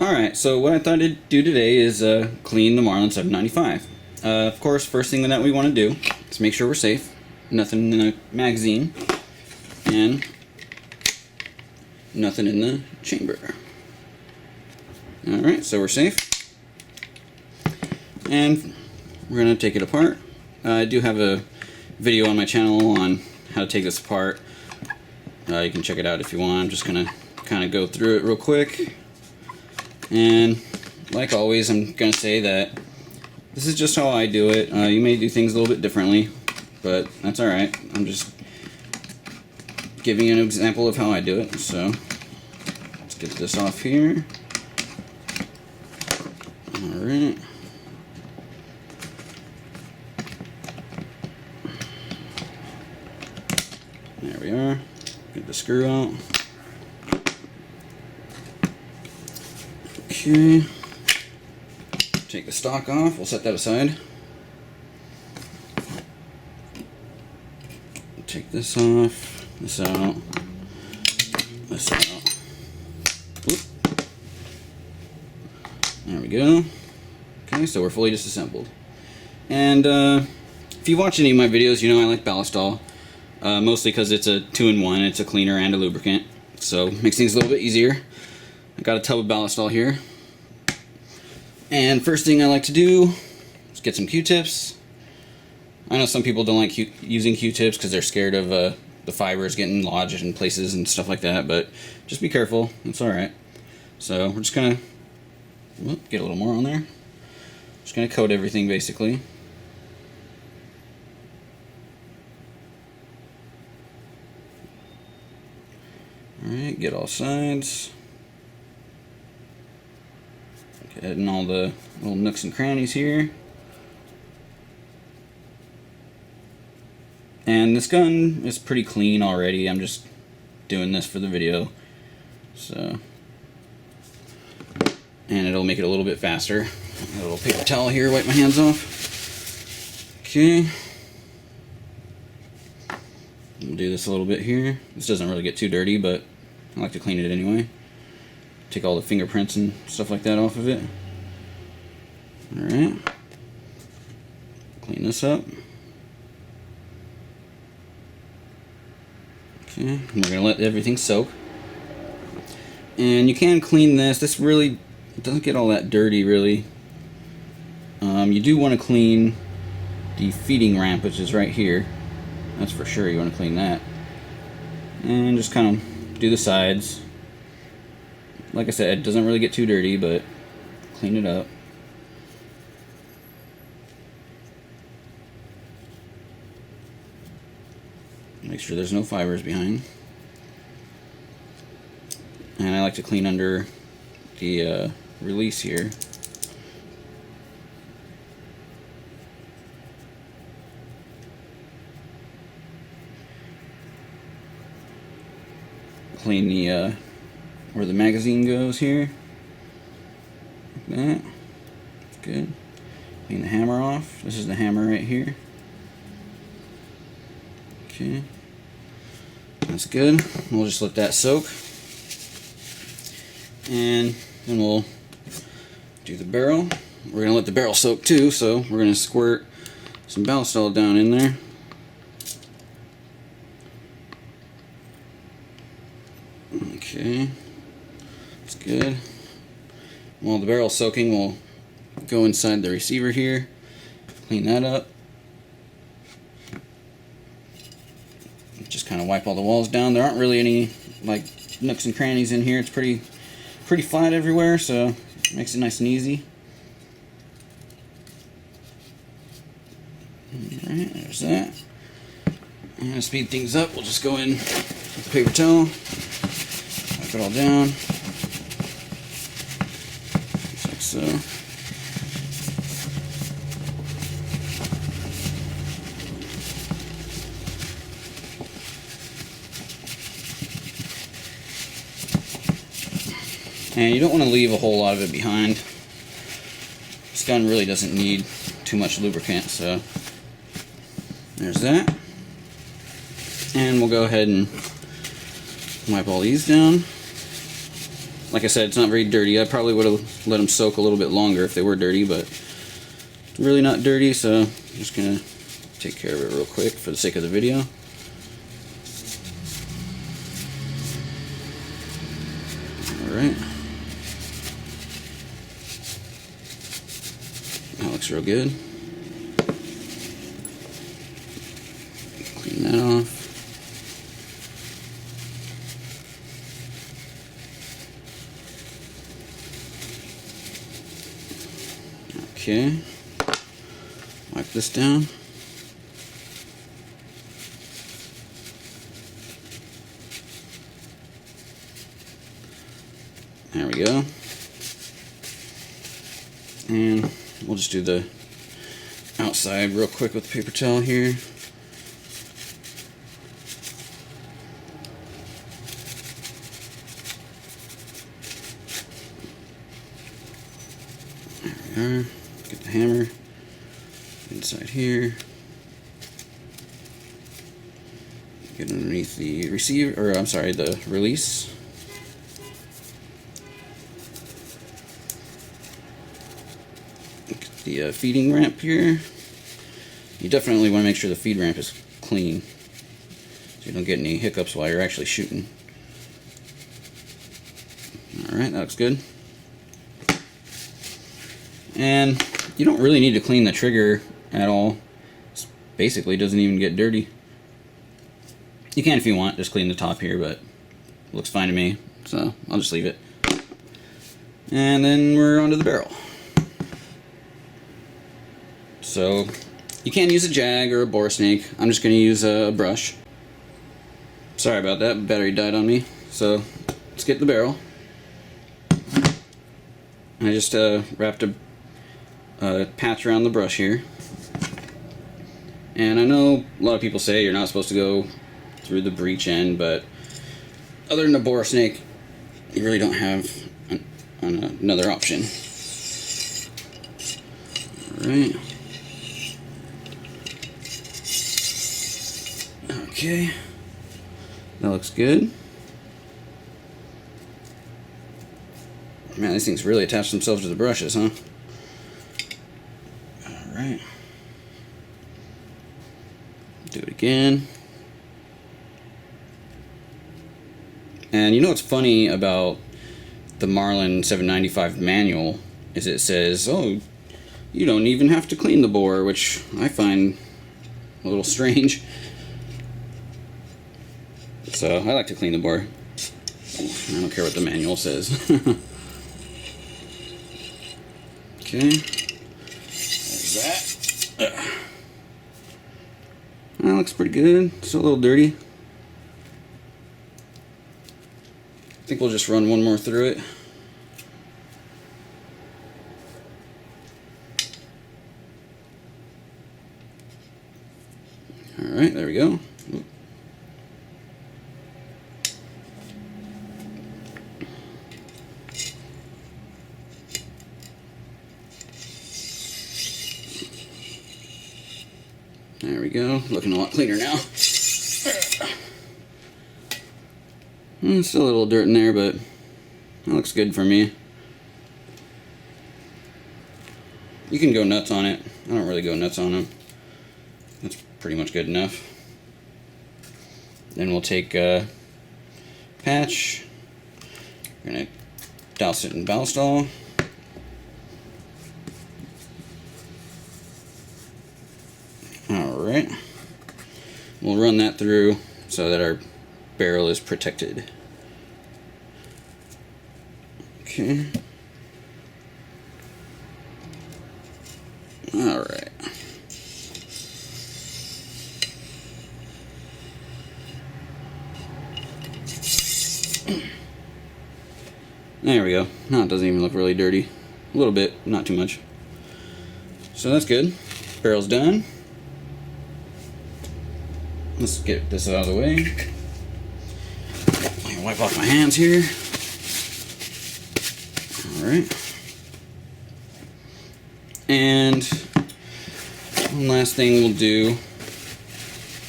Alright, so what I thought I'd do today is clean the Marlin 795. Of course, first thing that we want to do is make sure we're safe. Nothing in the magazine. And nothing in the chamber. Alright, so we're safe. And we're going to take it apart. I do have a video on my channel on how to take this apart. You can check it out if you want. I'm just going to kind of go through it real quick. And like always, I'm going to say that this is just how I do it. You may do things a little bit differently, but that's alright. I'm just giving you an example of how I do it. So let's get this off here. Alright. There we are. Get the screw out. Okay. Take the stock off. We'll set that aside. Take this off. This out. This out. Whoop. There we go. Okay, so we're fully disassembled. And if you watch any of my videos, you know I like Ballistol. Mostly because it's a 2-in-1. It's a cleaner and a lubricant. So makes things a little bit easier. I got a tub of Ballistol here. And first thing I like to do is get some Q-tips. I know some people don't like using Q-tips because they're scared of the fibers getting lodged in places and stuff like that, but just be careful. It's alright. So we're just going to get a little more on there. Just going to coat everything basically. Alright, get all sides. Getting all the little nooks and crannies here. And this gun is pretty clean already. I'm just doing this for the video. So, and it'll make it a little bit faster. A little paper towel here, wipe my hands off. Okay. We'll do this a little bit here. This doesn't really get too dirty, but I like to clean it anyway. Take all the fingerprints and stuff like that off of it. Alright. Clean this up. Okay, and we're going to let everything soak. And you can clean this. This really doesn't get all that dirty, really. You do want to clean the feeding ramp, which is right here. That's for sure, you want to clean that. And just kind of do the sides. Like I said, it doesn't really get too dirty, but clean it up. Make sure there's no fibers behind. And I like to clean under the release here. Clean the where the magazine goes here. Like that. That's good. Clean the hammer off. This is the hammer right here. Okay. That's good. We'll just let that soak. And then we'll do the barrel. We're going to let the barrel soak too, so we're going to squirt some Ballistol down in there. Okay. That's good. While the barrel's soaking, we'll go inside the receiver here, clean that up. Just kind of wipe all the walls down. There aren't really any like nooks and crannies in here. It's pretty flat everywhere, so it makes it nice and easy. Alright, there's that. And to speed things up, we'll just go in with the paper towel, wipe it all down. Just like so. And you don't want to leave a whole lot of it behind. This gun really doesn't need too much lubricant, so there's that. And we'll go ahead and wipe all these down. Like I said, it's not very dirty. I probably would have let them soak a little bit longer if they were dirty, but it's really not dirty, so I'm just gonna take care of it real quick for the sake of the video. Alright. That looks real good. Clean that off. Okay, wipe this down. There we go. And we'll just do the outside real quick with the paper towel here. There we are. Get the hammer inside here. Get underneath the receiver, or I'm sorry, the release. Get the feeding ramp here. You definitely want to make sure the feed ramp is clean, so you don't get any hiccups while you're actually shooting. Alright, that looks good. And you don't really need to clean the trigger at all. It basically doesn't even get dirty. You can if you want, just clean the top here, but it looks fine to me, so I'll just leave it. And then we're onto the barrel. So you can use a jag or a bore snake. I'm just going to use a brush. Sorry about that, battery died on me. So let's get the barrel. I just wrapped a patch around the brush here. And I know a lot of people say you're not supposed to go through the breech end, but other than a bore snake, you really don't have another option. Alright. Okay. That looks good. Man, these things really attach themselves to the brushes, huh? Alright. Do it again. And you know what's funny about the Marlin 795 manual is it says, oh, you don't even have to clean the bore, which I find a little strange. So I like to clean the bore. I don't care what the manual says. Okay. There's that. That looks pretty good. Still a little dirty. I think we'll just run one more through it. Alright, there we go. There we go. Looking a lot cleaner now. Still a little dirt in there, but that looks good for me. You can go nuts on it. I don't really go nuts on them. That's pretty much good enough. Then we'll take a patch. We're going to douse it in Ballistol. Alright. We'll run that through so that our barrel is protected. Okay. Alright. There we go. Now it doesn't even look really dirty. A little bit, not too much. So that's good. Barrel's done. Let's get this out of the way. Let me wipe off my hands here. Alright. And one last thing we'll do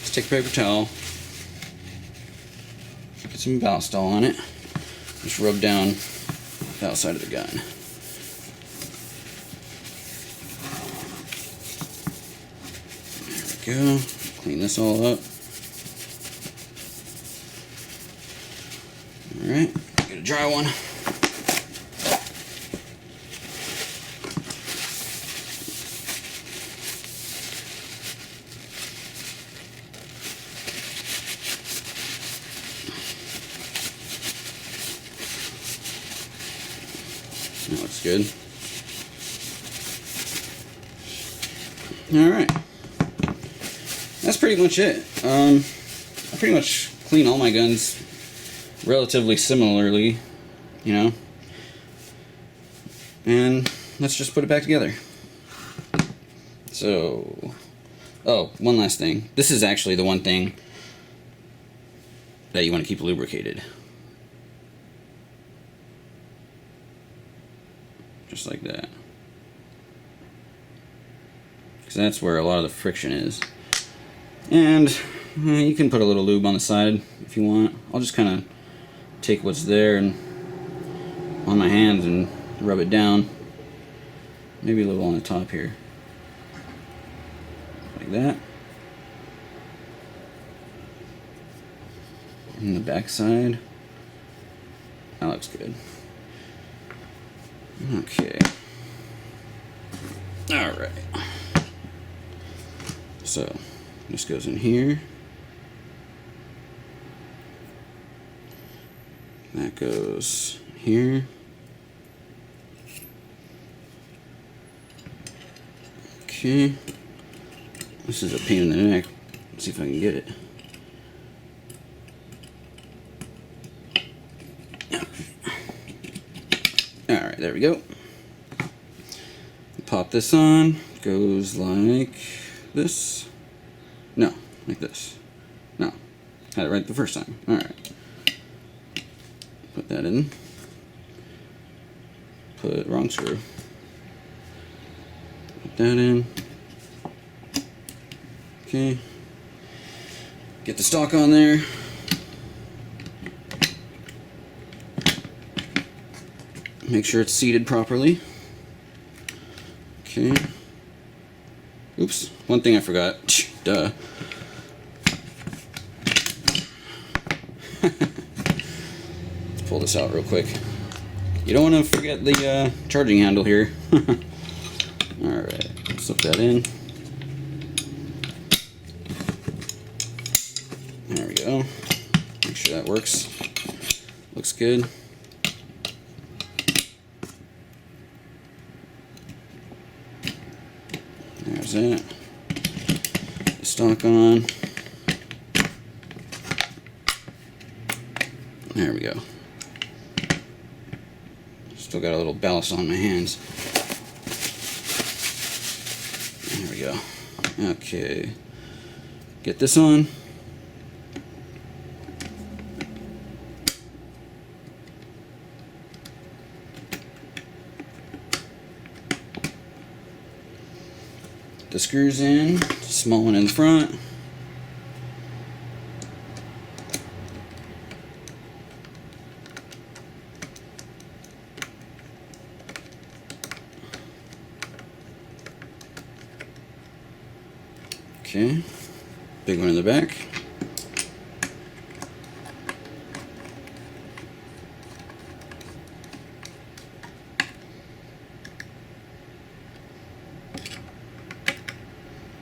is take a paper towel, get some Ballistol on it, just rub down the outside of the gun. There we go. Clean this all up. Alright, get a dry one. That looks good. Alright. That's pretty much it. I pretty much clean all my guns relatively similarly, you know. And let's just put it back together. So, oh, one last thing. This is actually the one thing that you want to keep lubricated. Just like that. Because that's where a lot of the friction is. And you can put a little lube on the side if you want. I'll just kind of take what's there and on my hands and rub it down. Maybe a little on the top here. Like that. And the back side. That looks good. Okay. Alright. So, this goes in here. That goes here. Okay. This is a pain in the neck. Let's see if I can get it. Alright, there we go. Pop this on. Goes like this. No, like this. No. Had it right the first time. Alright. Put that in. Put wrong screw. Put that in. Okay. Get the stock on there. Make sure it's seated properly. Okay. Oops. One thing I forgot. Duh. Let's pull this out real quick. You don't want to forget the charging handle here. Alright. Slip that in. There we go. Make sure that works. Looks good. There's that. Stock on. There we go. Still got a little ballast on my hands. There we go. Okay. Get this on. The screws in, small one in the front. Okay, big one in the back.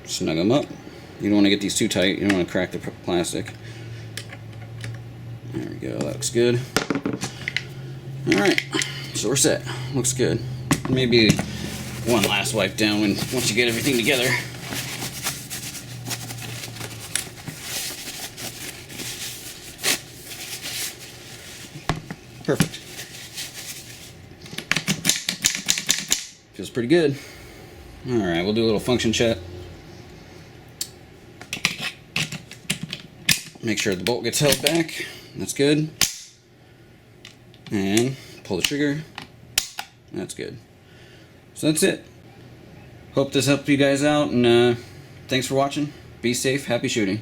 Snug them up. You don't want to get these too tight. You don't want to crack the plastic. There we go. That looks good. Alright. So we're set. Looks good. Maybe one last wipe down once you get everything together. Perfect. Feels pretty good. Alright, we'll do a little function check. Make sure the bolt gets held back. That's good. And pull the trigger. That's good. So that's it. Hope this helped you guys out, and thanks for watching. Be safe. Happy shooting.